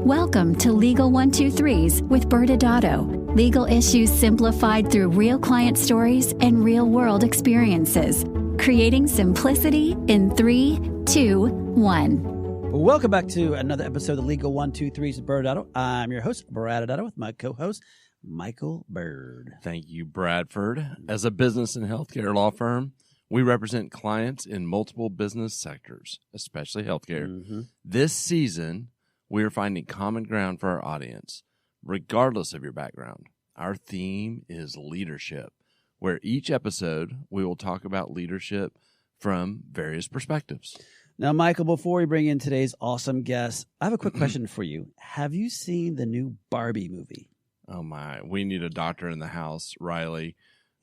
Welcome to Legal 123s with ByrdAdatto. Legal issues simplified through real client stories and real-world experiences. Creating simplicity in 3, 2, 1. Welcome back to another episode of Legal 123s with ByrdAdatto. I'm your host, ByrdAdatto, with my co-host, Michael Byrd. Thank you, Bradford. As a business and healthcare law firm, we represent clients in multiple business sectors, especially healthcare. Mm-hmm. This season, we are finding common ground for our audience, regardless of your background. Our theme is leadership, where each episode we will talk about leadership from various perspectives. Now, Michael, before we bring in today's awesome guest, I have a quick question for you. Have you seen the new Barbie movie? Oh, my. We need a doctor in the house, Riley.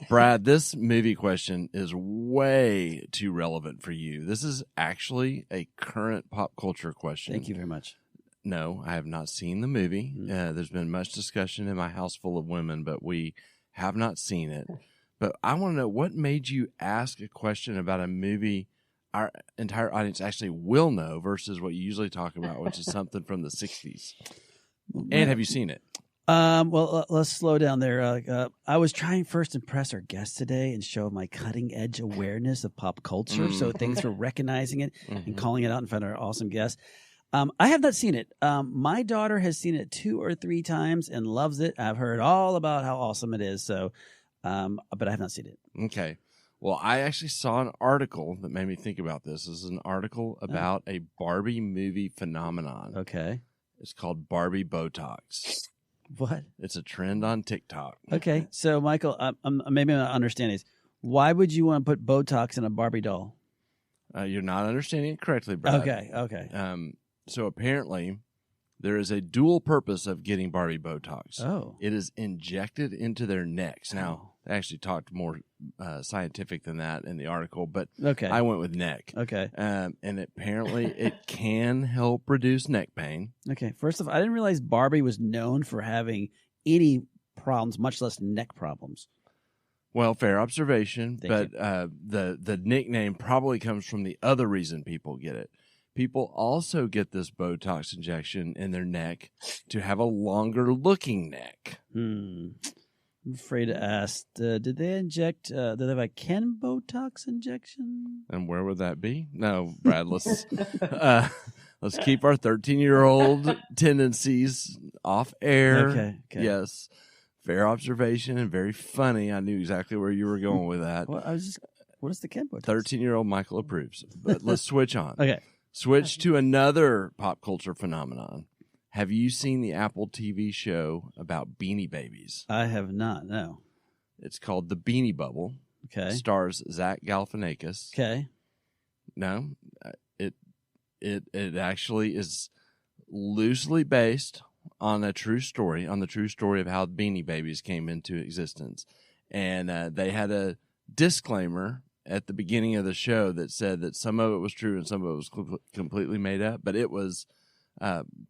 Brad, this movie question is way too relevant for you. This is actually a current pop culture question. Thank you very much. No, I have not seen the movie. There's been much discussion in my house full of women, but we have not seen it. But I want to know, what made you ask a question about a movie our entire audience actually will know versus what you usually talk about, which is something from the 60s? And have you seen it? Well, let's slow down there. I was trying first to impress our guest today and show my cutting edge awareness of pop culture. Mm-hmm. So thanks for recognizing it and calling it out in front of our awesome guest. I have not seen it. My daughter has seen it 2 or 3 times and loves it. I've heard all about how awesome it is. So, but I have not seen it. Okay. Well, I actually saw an article that made me think about this. This is an article about a Barbie movie phenomenon. Okay. It's called Barbie Botox. What? It's a trend on TikTok. Okay. So, Michael, maybe I'm not understanding this. Why would you want to put Botox in a Barbie doll? You're not understanding it correctly, Brad. Okay. So apparently, there is a dual purpose of getting Barbie Botox. Oh. It is injected into their necks. Now, they actually talked more scientific than that in the article, but Okay. I went with neck. Okay. And apparently, it can help reduce neck pain. Okay. First of all, I didn't realize Barbie was known for having any problems, much less neck problems. Well, fair observation, Thank but the nickname probably comes from the other reason people get it. People also get this Botox injection in their neck to have a longer looking neck. I'm afraid to ask. Did they inject? Did they have a Ken Botox injection? And where would that be? No, Brad, let's keep our 13-year-old tendencies off air. Okay. Yes. Fair observation and very funny. I knew exactly where you were going with that. Well, what is the Ken Botox? 13-year-old Michael approves. But let's switch on. Okay. Switch to another pop culture phenomenon. Have you seen the Apple TV show about Beanie Babies? I have not. No. It's called The Beanie Bubble. Okay. Stars Zach Galifianakis. Okay. No, it actually is loosely based on the true story of how Beanie Babies came into existence. And they had a disclaimer at the beginning of the show that said that some of it was true and some of it was completely made up, but it was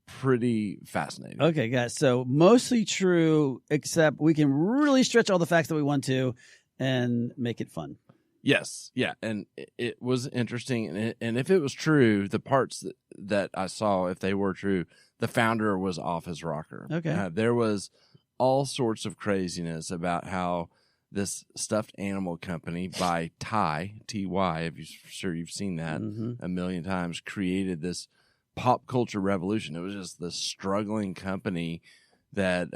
pretty fascinating. Okay, guys. So mostly true, except we can really stretch all the facts that we want to and make it fun. Yes. Yeah. And it was interesting. And if it was true, the parts that I saw, if they were true, the founder was off his rocker. Okay. There was all sorts of craziness about how this stuffed animal company by Ty, T-Y, I'm sure you've seen that a million times, created this pop culture revolution. It was just this struggling company that,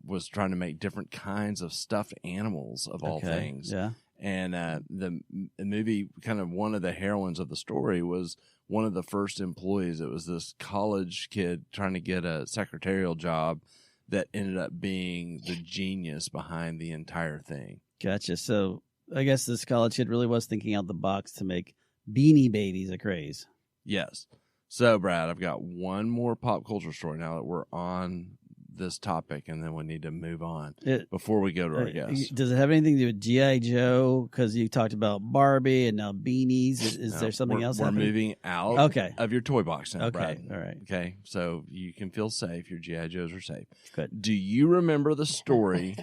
was trying to make different kinds of stuffed animals of all things. Yeah. And the movie, kind of one of the heroines of the story was one of the first employees. It was this college kid trying to get a secretarial job that ended up being the genius behind the entire thing. Gotcha. So I guess this college kid really was thinking out the box to make Beanie Babies a craze. Yes. So, Brad, I've got one more pop culture story now that we're on this topic, and then we need to move on before we go to our guests. Does it have anything to do with G.I. Joe? Because you talked about Barbie and now beanies. Is there something else We're happening? moving out Okay. of your toy box now, Okay. Brad. All right. Okay. So you can feel safe. Your G.I. Joes are safe. Good. Do you remember the story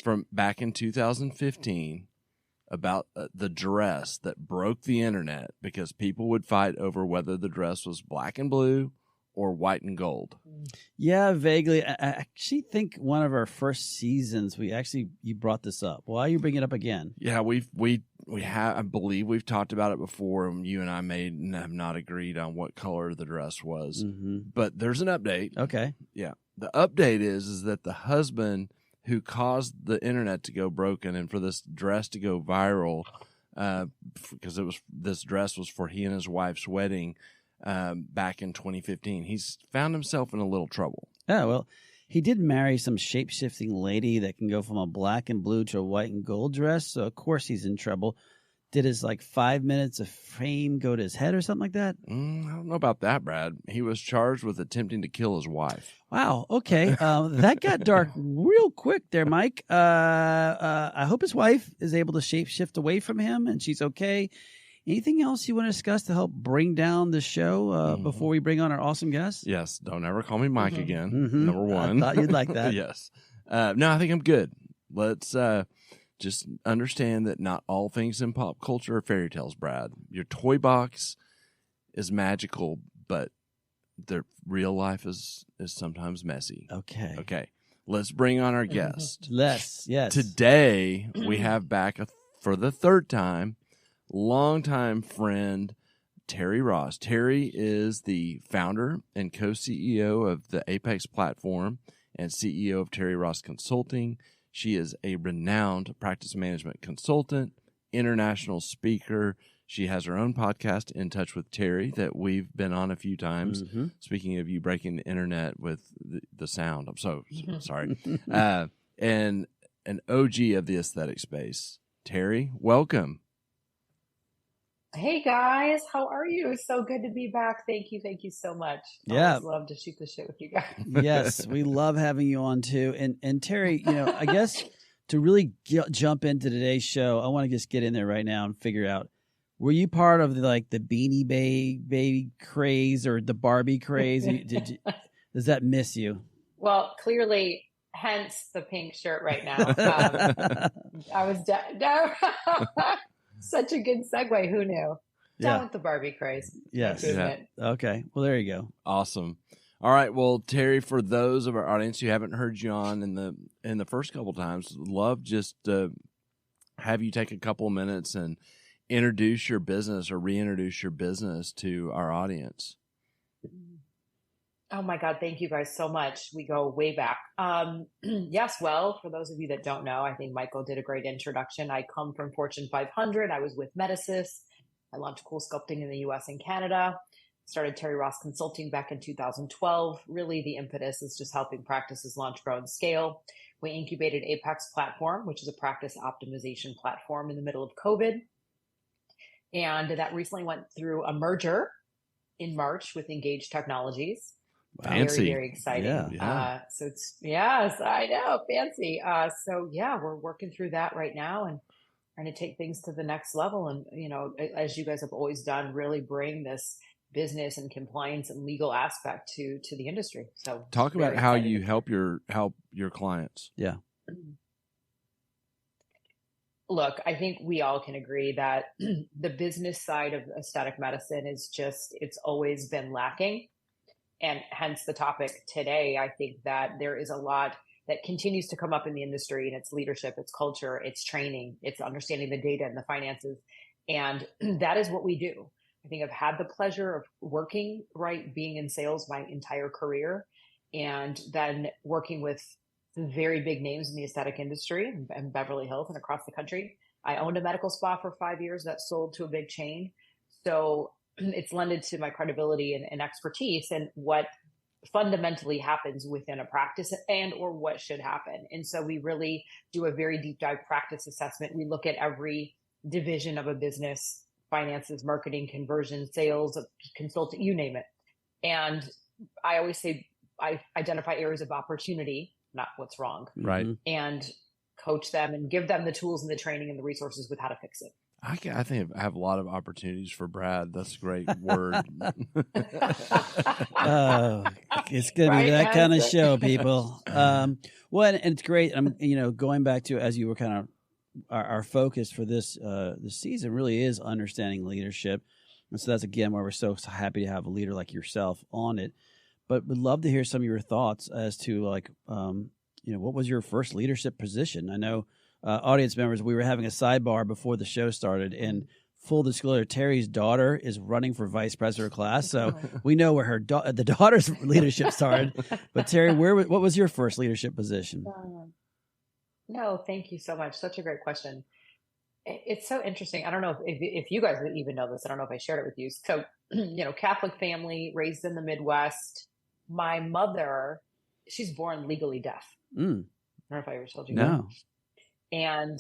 from back in 2015 about the dress that broke the internet because people would fight over whether the dress was black and blue or white and gold? Yeah, vaguely. I actually think one of our first seasons, you brought this up. Why are you bringing it up again? Yeah, we have. I believe we've talked about it before, and you and I have not agreed on what color the dress was. Mm-hmm. But there's an update. Okay. Yeah, the update is that the husband who caused the internet to go broken and for this dress to go viral, because this dress was for he and his wife's wedding. Back in 2015, he's found himself in a little trouble. Oh, well, he did marry some shape-shifting lady that can go from a black and blue to a white and gold dress. So, of course, he's in trouble. Did his 5 minutes of fame go to his head or something like that? I don't know about that, Brad. He was charged with attempting to kill his wife. Wow. Okay. That got dark real quick there, Mike. I hope his wife is able to shape-shift away from him and she's okay. Anything else you want to discuss to help bring down the show before we bring on our awesome guest? Yes. Don't ever call me Mike again. Mm-hmm. Number one. I thought you'd like that. Yes. No, I think I'm good. Let's just understand that not all things in pop culture are fairy tales, Brad. Your toy box is magical, but the real life is sometimes messy. Okay. Okay. Let's bring on our guest. Yes. Today, we have back for the third time, longtime friend, Terri Ross. Terri is the founder and co-CEO of the Apex platform and CEO of Terri Ross Consulting. She is a renowned practice management consultant, international speaker. She has her own podcast, In Touch with Terri, that we've been on a few times. Mm-hmm. Speaking of you breaking the internet with the sound, I'm so sorry. And an OG of the aesthetic space. Terri, welcome. Hey guys, how are you? So good to be back. Thank you so much. Yeah, always love to shoot the shit with you guys. Yes, we love having you on too. And Terri, I guess to really jump into today's show, I want to just get in there right now and figure out: were you part of the Beanie Baby craze or the Barbie craze? Does that miss you? Well, clearly, hence the pink shirt right now. I was such a good segue. Who knew? Down with the Barbie craze. Yes. Yeah. Okay. Well, there you go. Awesome. All right. Well, Terri, for those of our audience who haven't heard you on in the first couple of times, love just to have you take a couple of minutes and introduce your business or reintroduce your business to our audience. Oh my God. Thank you guys so much. We go way back. Yes. Well, for those of you that don't know, I think Michael did a great introduction. I come from Fortune 500. I was with Medicis. I launched Cool Sculpting in the US and Canada. Started Terri Ross Consulting back in 2012. Really, the impetus is just helping practices launch, grow, and scale. We incubated Apex Platform, which is a practice optimization platform in the middle of COVID. And that recently went through a merger in March with Engage Technologies. Fancy. Very, very exciting. Yeah. So it's, yes, I know, fancy. So yeah, we're working through that right now and trying to take things to the next level. And, as you guys have always done, really bring this business and compliance and legal aspect to the industry. So talk about how you help your clients. Yeah. Look, I think we all can agree that the business side of aesthetic medicine it's always been lacking. And hence the topic today. I think that there is a lot that continues to come up in the industry, and it's leadership, it's culture, it's training, it's understanding the data and the finances. And that is what we do. I think I've had the pleasure of working, being in sales my entire career, and then working with very big names in the aesthetic industry in Beverly Hills and across the country. I owned a medical spa for 5 years that sold to a big chain. So it's lended to my credibility and expertise and what fundamentally happens within a practice or what should happen. And so we really do a very deep dive practice assessment. We look at every division of a business: finances, marketing, conversion, sales, consulting, you name it. And I always say I identify areas of opportunity, not what's wrong. Right. And coach them and give them the tools and the training and the resources with how to fix it. I think I have a lot of opportunities for Brad. That's a great word. It's going to be that kind of show, people. Well, and it's great. I'm, going back to, as you were kind of, our focus for this season really is understanding leadership. And so that's, again, why we're so happy to have a leader like yourself on it. but would love to hear some of your thoughts as to like, what was your first leadership position? I know audience members, we were having a sidebar before the show started, and full disclosure, Terri's daughter is running for vice president of class, so we know where the daughter's leadership started. But Terri, what was your first leadership position? No, thank you so much. Such a great question. It's so interesting. I don't know if you guys even know this. I don't know if I shared it with you. So, Catholic family, raised in the Midwest. My mother, she's born legally deaf. I don't know if I ever told you that. No. And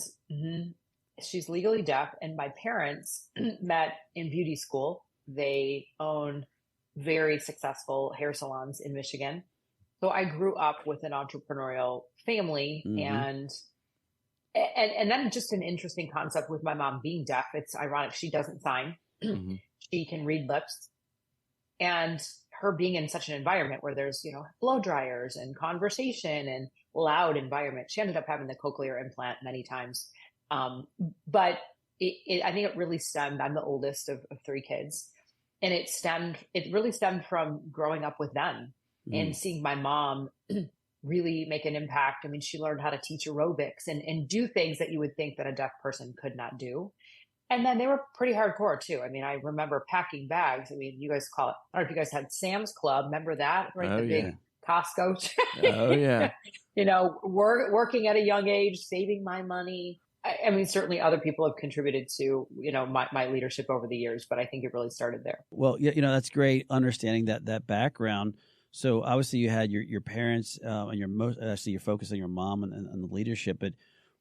she's legally deaf. And my parents met in beauty school. They own very successful hair salons in Michigan. So I grew up with an entrepreneurial family, and then just an interesting concept with my mom being deaf. It's ironic. She doesn't sign. She can read lips, and her being in such an environment where there's, blow dryers and conversation and loud environment. She ended up having the cochlear implant many times. But I think it really stemmed, I'm the oldest of 3 kids, and it really stemmed from growing up with them and seeing my mom really make an impact. I mean, she learned how to teach aerobics and do things that you would think that a deaf person could not do. And then they were pretty hardcore too. I mean, I remember packing bags. I mean, you guys call it, I don't know if you guys had Sam's Club. Remember that? Right? Oh, the big Costco. Oh, yeah. Working at a young age, saving my money. I mean, certainly other people have contributed to, my leadership over the years, but I think it really started there. Well, that's great understanding that background. So obviously you had your parents and you're focused on your mom and the leadership, but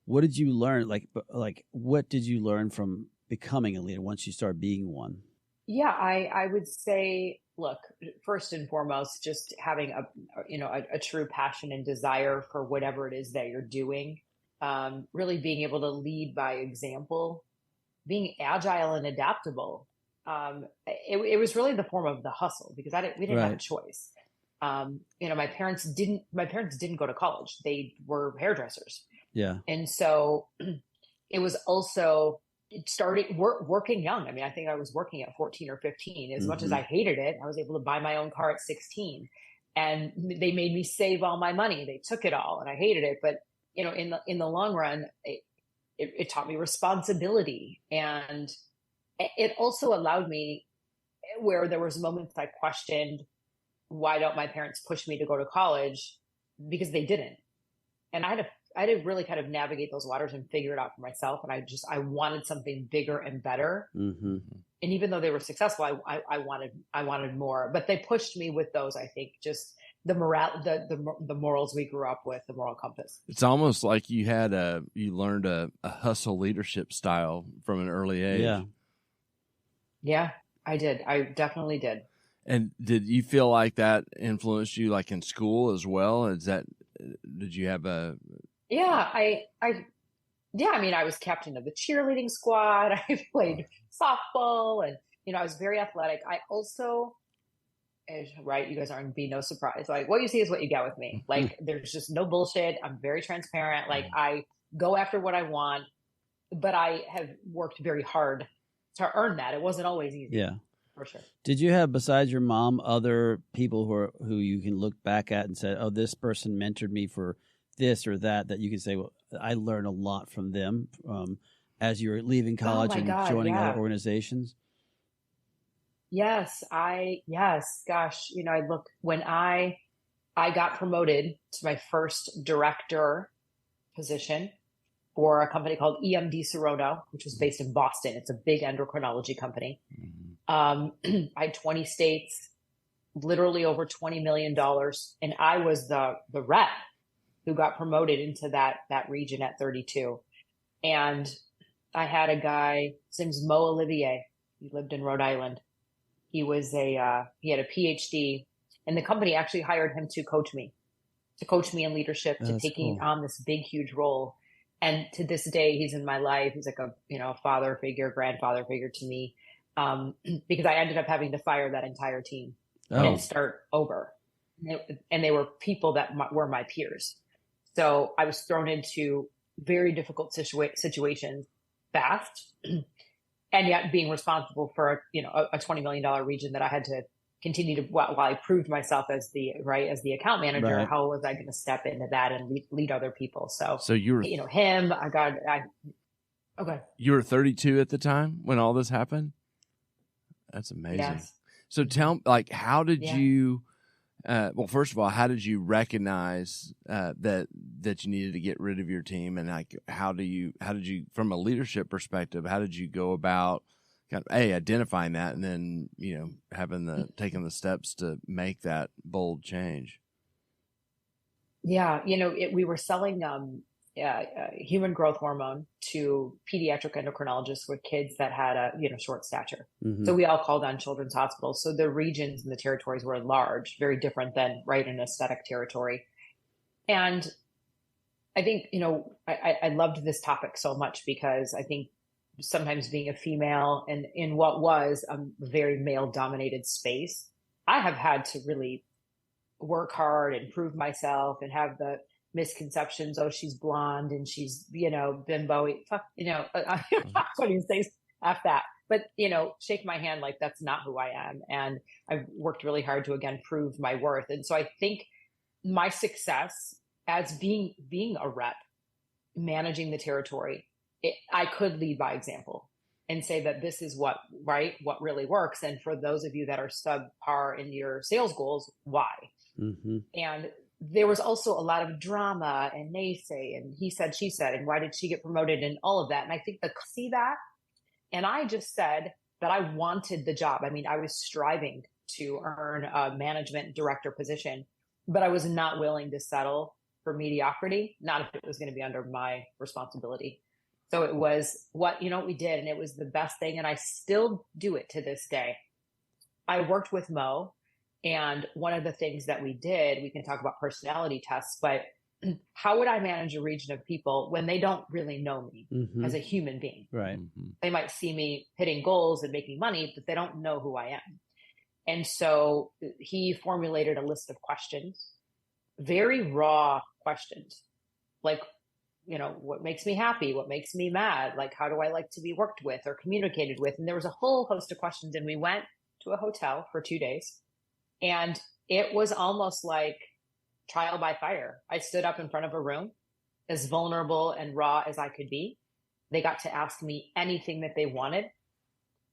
what did you learn? Like what did you learn from becoming a leader once you start being one? Yeah, I would say, look, first and foremost, just having a true passion and desire for whatever it is that you're doing. Really being able to lead by example, being agile and adaptable. It was really the form of the hustle because we didn't have a choice. My parents didn't go to college. They were hairdressers. Yeah. And so it was also starting working young. I mean, I think I was working at 14 or 15. As much as I hated it, I was able to buy my own car at 16, and they made me save all my money. They took it all and I hated it. But, in the long run, it taught me responsibility. And it also allowed me, where there was moments I questioned, why don't my parents push me to go to college? Because they didn't. And I had to really kind of navigate those waters and figure it out for myself. And I wanted something bigger and better. And even though they were successful, I wanted more, but they pushed me with those, I think, just the morals we grew up with, the moral compass. It's almost like you learned a hustle leadership style from an early age. Yeah, I did. I definitely did. And did you feel like that influenced you, like in school as well? Did you have a? Yeah, I mean, I was captain of the cheerleading squad. I played softball, and I was very athletic. I also, right, you guys aren't be no surprise. Like, what you see is what you get with me. Like, there's just no bullshit. I'm very transparent. Like, I go after what I want, but I have worked very hard to earn that. It wasn't always easy. Yeah. For sure. Did you have, besides your mom, other people who you can look back at and say, oh, this person mentored me for this or that you can say, well, I learned a lot from them as you're leaving college joining other organizations? Yes. Gosh, I look, when I got promoted to my first director position for a company called EMD Serono, which was based in Boston. It's a big endocrinology company. I had 20 states, literally over $20 million. And I was the rep who got promoted into that region at 32. And I had a guy, his name's Mo Olivier. He lived in Rhode Island. He had a PhD, and the company actually hired him to coach me in leadership, to taking on this big, huge role. And to this day, he's in my life. He's like a father figure, grandfather figure to me. Because I ended up having to fire that entire team and start over. And they were people that were my peers. So I was thrown into very difficult situations fast, and yet being responsible for a $20 million region that I had to continue to, while I proved myself as the account manager, Right. how was I going to step into that and lead other people? So you were, okay. You were 32 at the time when all this happened? That's amazing. Yes. So tell me, like, how did you, well, first of all, how did you recognize that you needed to get rid of your team? And like, how did you, from a leadership perspective, how did you go about kind of identifying that and then, taking the steps to make that bold change? Yeah. We were selling human growth hormone to pediatric endocrinologists with kids that had a short stature. Mm-hmm. So we all called on children's hospitals. So the regions and the territories were large, very different than an aesthetic territory. And I think I loved this topic so much because I think sometimes being a female and in what was a very male dominated space, I have had to really work hard and prove myself and have the misconceptions. Oh, she's blonde and she's, bimbo. Fuck, what do you say? F that. But, shake my hand like that's not who I am. And I've worked really hard to, again, prove my worth. And so I think my success as being a rep, managing the territory, I could lead by example and say that this is what really works. And for those of you that are subpar in your sales goals, why? Mm-hmm. And there was also a lot of drama and naysay and he said, she said, and why did she get promoted and all of that. And I think see that. And I just said that I wanted the job. I mean, I was striving to earn a management director position, but I was not willing to settle for mediocrity, not if it was going to be under my responsibility. So it was what we did, and it was the best thing. And I still do it to this day. I worked with Mo. And one of the things that we did, we can talk about personality tests, but how would I manage a region of people when they don't really know me as a human being? Right. They might see me hitting goals and making money, but they don't know who I am. And so he formulated a list of questions, very raw questions, like, what makes me happy? What makes me mad? Like, how do I like to be worked with or communicated with? And there was a whole host of questions. And we went to a hotel for 2 days. And it was almost like trial by fire. I stood up in front of a room as vulnerable and raw as I could be. They got to ask me anything that they wanted.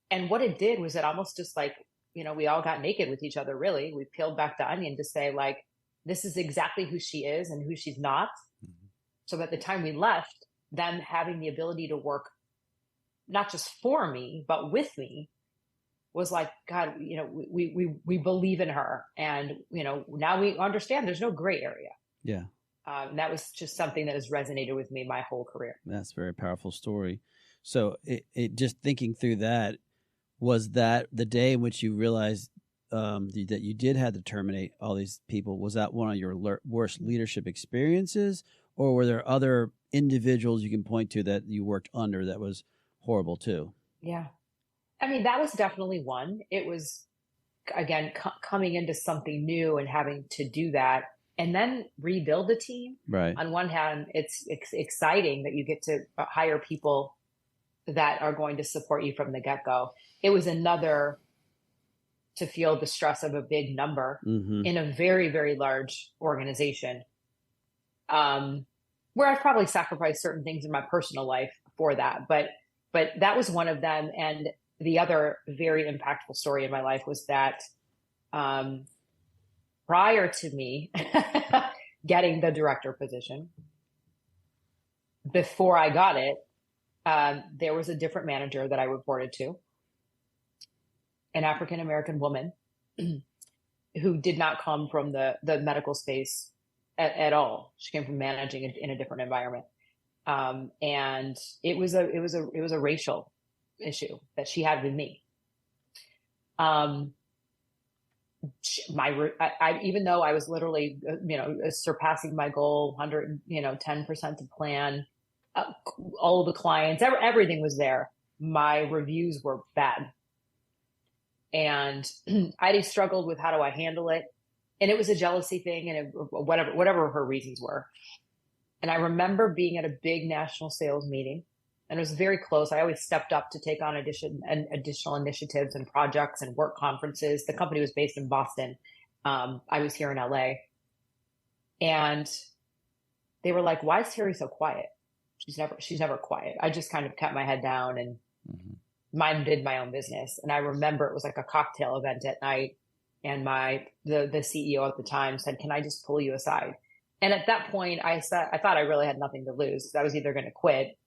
And what it did was it almost just like, we all got naked with each other, really. We peeled back the onion to say, like, this is exactly who she is and who she's not. Mm-hmm. So at the time we left, them having the ability to work not just for me, but with me, was like, God, we believe in her. And, now we understand there's no gray area. Yeah. That was just something that has resonated with me my whole career. That's a very powerful story. So it just thinking through that, was that the day in which you realized that you did have to terminate all these people? Was that one of your worst leadership experiences? Or were there other individuals you can point to that you worked under that was horrible too? Yeah. I mean, that was definitely one. It was, again, coming into something new and having to do that and then rebuild the team. Right. On one hand, it's exciting that you get to hire people that are going to support you from the get-go. It was another to feel the stress of a big number in a very, very large organization, where I've probably sacrificed certain things in my personal life for that. But that was one of them. And the other very impactful story in my life was that prior to me getting the director position, before I got it, there was a different manager that I reported to, an African-American woman who did not come from the medical space at all. She came from managing in a different environment. And it was a racial issue that she had with me. Even though I was literally, surpassing my goal, 10% of plan, all of the clients, everything was there. My reviews were bad. And I struggled with how do I handle it. And it was a jealousy thing and whatever her reasons were. And I remember being at a big national sales meeting And it was very close. I always stepped up to take on additional initiatives and projects and work conferences. The company was based in Boston. I was here in LA. And they were like, why is Terri so quiet? She's never quiet. I just kind of kept my head down and minded my own business. And I remember it was like a cocktail event at night. And the CEO at the time said, can I just pull you aside? And at that point, I thought I really had nothing to lose. I was either going to quit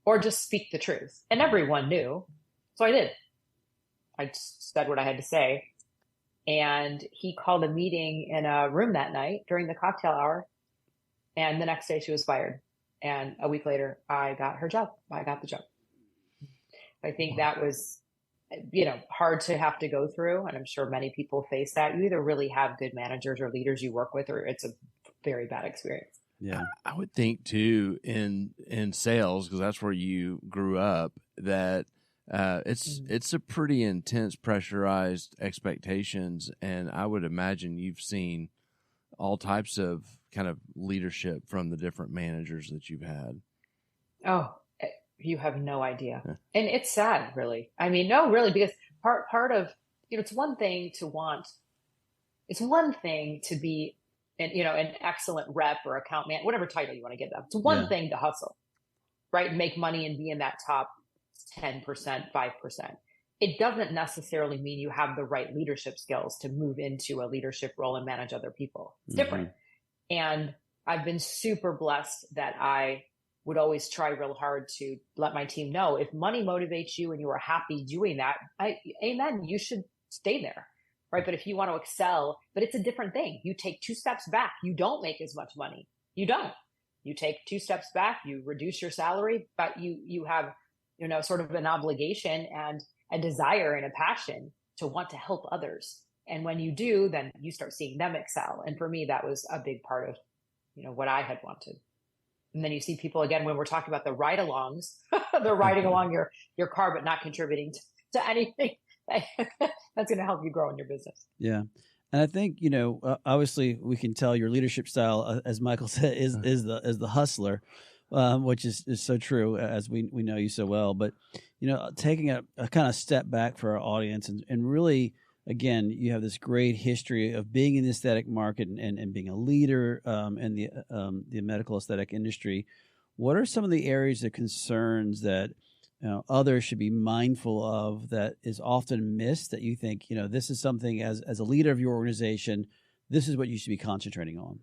or just speak the truth. And everyone knew. So I did. I just said what I had to say. And he called a meeting in a room that night during the cocktail hour. And the next day she was fired. And a week later, I got her job. I got the job. I think that was, hard to have to go through. And I'm sure many people face that. You either really have good managers or leaders you work with, or it's a very bad experience. Yeah. I would think too in sales, because that's where you grew up, that it's a pretty intense, pressurized expectations. And I would imagine you've seen all types of kind of leadership from the different managers that you've had. Oh, you have no idea. And it's sad, really. I mean, no, really, because part of, it's one thing to be an excellent rep or account man, whatever title you want to give them. It's one thing to hustle, right? And make money and be in that top 10%, 5%. It doesn't necessarily mean you have the right leadership skills to move into a leadership role and manage other people. It's different. And I've been super blessed that I would always try real hard to let my team know if money motivates you and you are happy doing that, amen, you should stay there, right? But if you want to excel, but it's a different thing. You take 2 steps back. You don't make as much money. You don't. You take 2 steps back, you reduce your salary, but you have, sort of an obligation and a desire and a passion to want to help others. And when you do, then you start seeing them excel. And for me, that was a big part of, what I had wanted. And then you see people, again, when we're talking about the ride-alongs, they're riding along your car, but not contributing to anything that's going to help you grow in your business. Yeah. And I think, obviously we can tell your leadership style, as Michael said, is the hustler, which is so true, as we know you so well. But, taking a kind of step back for our audience and really, again, you have this great history of being in the aesthetic market and being a leader in the medical aesthetic industry. What are some of the areas of concerns that others should be mindful of that is often missed, that you think, this is something as a leader of your organization, this is what you should be concentrating on?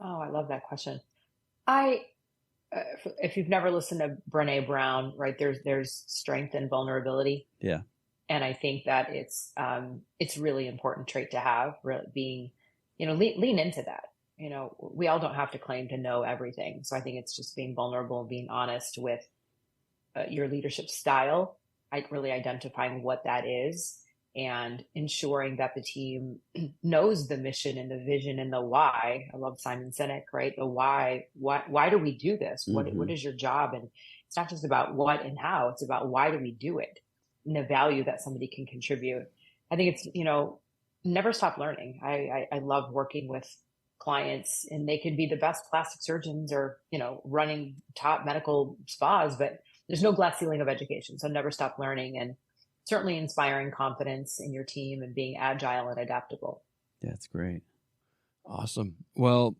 Oh, I love that question. If you've never listened to Brené Brown, right, there's strength and vulnerability. Yeah. And I think that it's really important trait to have, being, lean into that. We all don't have to claim to know everything. So I think it's just being vulnerable, being honest with your leadership style, really identifying what that is and ensuring that the team knows the mission and the vision and the why. I love Simon Sinek, right? The why do we do this? What is your job? And it's not just about what and how, it's about why do we do it? And the value that somebody can contribute. I think it's, never stop learning. I love working with clients, and they can be the best plastic surgeons or, running top medical spas, but there's no glass ceiling of education. So never stop learning, and certainly inspiring confidence in your team and being agile and adaptable. That's great. Awesome. Well,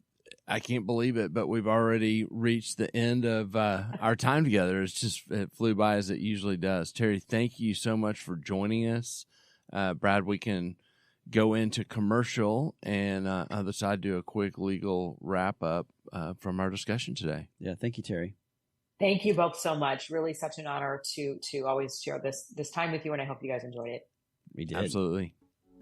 I can't believe it, but we've already reached the end of our time together. It flew by as it usually does. Terri, thank you so much for joining us. Brad, we can go into commercial and on the other side do a quick legal wrap up from our discussion today. Yeah. Thank you, Terri. Thank you both so much. Really such an honor to always share this time with you, and I hope you guys enjoyed it. We did. Absolutely.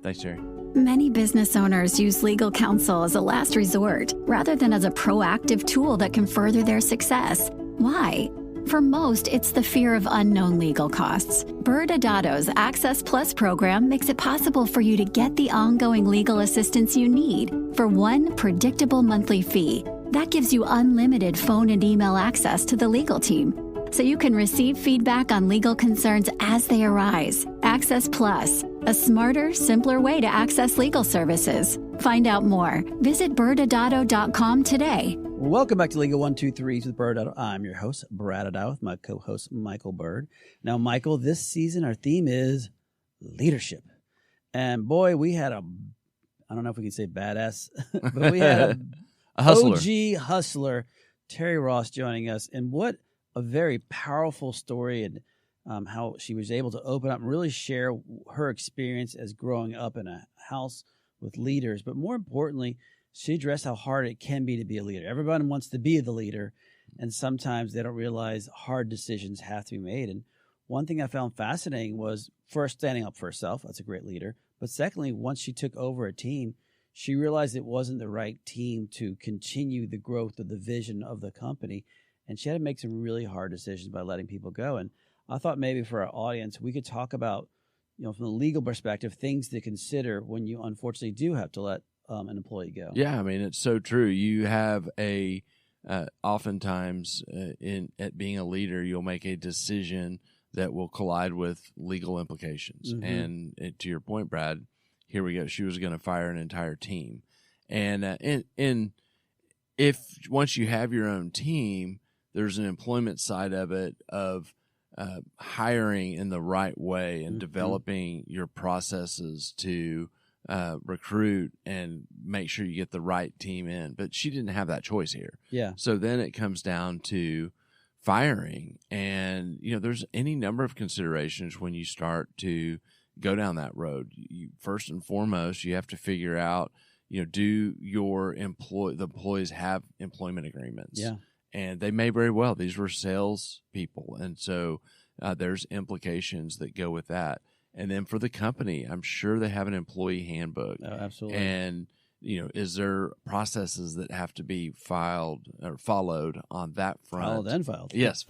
Thanks, Terri. Many business owners use legal counsel as a last resort rather than as a proactive tool that can further their success. Why? For most, it's the fear of unknown legal costs. ByrdAdatto's Access Plus program makes it possible for you to get the ongoing legal assistance you need for one predictable monthly fee. That gives you unlimited phone and email access to the legal team, so you can receive feedback on legal concerns as they arise. Access Plus, a smarter, simpler way to access legal services. Find out more. Visit ByrdAdatto.com today Welcome back to Legal 123s with ByrdAdatto. I'm your host, ByrdAdatto, with my co-host, Michael Byrd. Now, Michael, this season our theme is leadership. And boy, we had I don't know if we can say badass, but we had a hustler. OG hustler, Terri Ross, joining us. And what a very powerful story, and how she was able to open up and really share her experience as growing up in a house with leaders. But more importantly, she addressed how hard it can be to be a leader. Everyone wants to be the leader, and sometimes they don't realize hard decisions have to be made. And one thing I found fascinating was first standing up for herself. That's a great leader. But secondly, once she took over a team, she realized it wasn't the right team to continue the growth of the vision of the company. And she had to make some really hard decisions by letting people go. And I thought maybe for our audience, we could talk about, from the legal perspective, things to consider when you unfortunately do have to let an employee go. Yeah, I mean, it's so true. You have oftentimes at being a leader, you'll make a decision that will collide with legal implications. Mm-hmm. And to your point, Brad, here we go. She was going to fire an entire team. And if once you have your own team, there's an employment side of it of hiring in the right way and mm-hmm. developing your processes to recruit and make sure you get the right team in. But she didn't have that choice here. Yeah. So then it comes down to firing. And, there's any number of considerations when you start to go down that road. First and foremost, you have to figure out, do the employees have employment agreements? Yeah. And they may very well. These were sales people. And so there's implications that go with that. And then for the company, I'm sure they have an employee handbook. Oh, absolutely. And, is there processes that have to be filed or followed on that front? Followed and filed. Yes.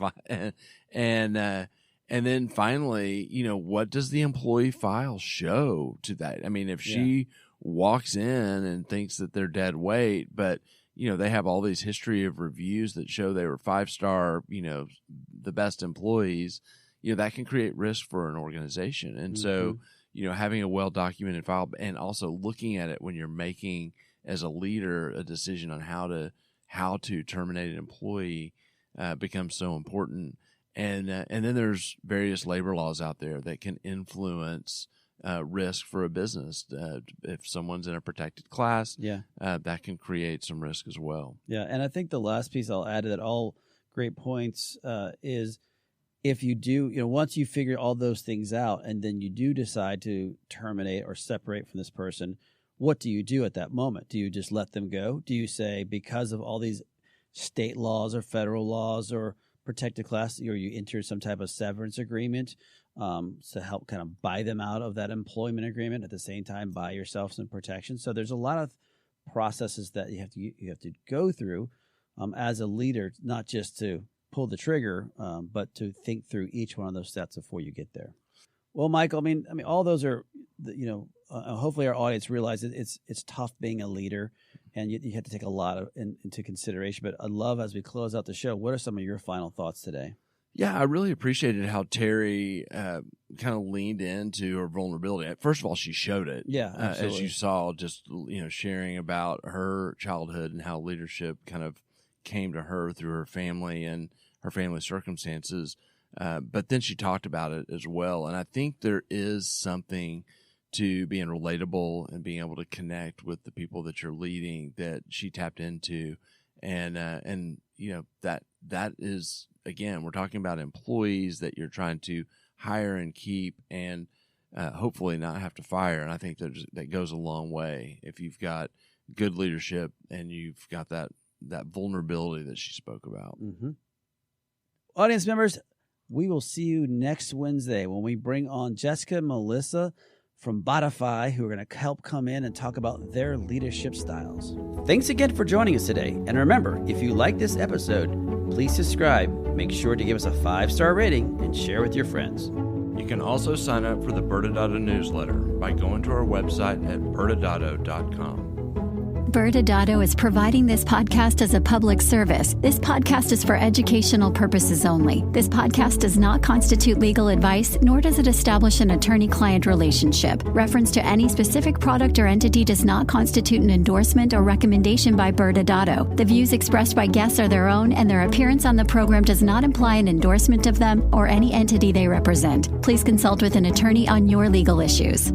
And then finally, what does the employee file show to that? I mean, if she walks in and thinks that they're dead weight, but, they have all these history of reviews that show they were 5-star, the best employees, that can create risk for an organization. And mm-hmm. so, having a well-documented file and also looking at it when you're making, as a leader, a decision on how to terminate an employee becomes so important. And then there's various labor laws out there that can influence risk for a business. If someone's in a protected class, that can create some risk as well. Yeah, and I think the last piece I'll add to that, all great points, is if you do, once you figure all those things out and then you do decide to terminate or separate from this person, what do you do at that moment? Do you just let them go? Do you say, because of all these state laws or federal laws or protected class, or you enter some type of severance agreement to help kind of buy them out of that employment agreement, at the same time buy yourself some protection? So there's a lot of processes that you have to go through as a leader, not just to pull the trigger, but to think through each one of those steps before you get there. Well, Michael, I mean, all those are, hopefully our audience realizes it's tough being a leader, and you have to take a lot into consideration. But I'd love, as we close out the show, what are some of your final thoughts today? Yeah, I really appreciated how Terri kind of leaned into her vulnerability. First of all, she showed it. Yeah, absolutely. As you saw, just sharing about her childhood and how leadership kind of came to her through her family and her family circumstances. But then she talked about it as well. And I think there is something to being relatable and being able to connect with the people that you're leading that she tapped into. And that is, again, we're talking about employees that you're trying to hire and keep and hopefully not have to fire. And I think that goes a long way if you've got good leadership and you've got that vulnerability that she spoke about. Mm-hmm. Audience members, we will see you next Wednesday when we bring on Jessica and Melissa from Bodify, who are going to help come in and talk about their leadership styles. Thanks again for joining us today. And remember, if you like this episode, please subscribe. Make sure to give us a 5-star rating and share with your friends. You can also sign up for the ByrdAdatto newsletter by going to our website at ByrdAdatto.com. ByrdAdatto is providing this podcast as a public service. This podcast is for educational purposes only. This podcast does not constitute legal advice, nor does it establish an attorney-client relationship. Reference to any specific product or entity does not constitute an endorsement or recommendation by ByrdAdatto. The views expressed by guests are their own, and their appearance on the program does not imply an endorsement of them or any entity they represent. Please consult with an attorney on your legal issues.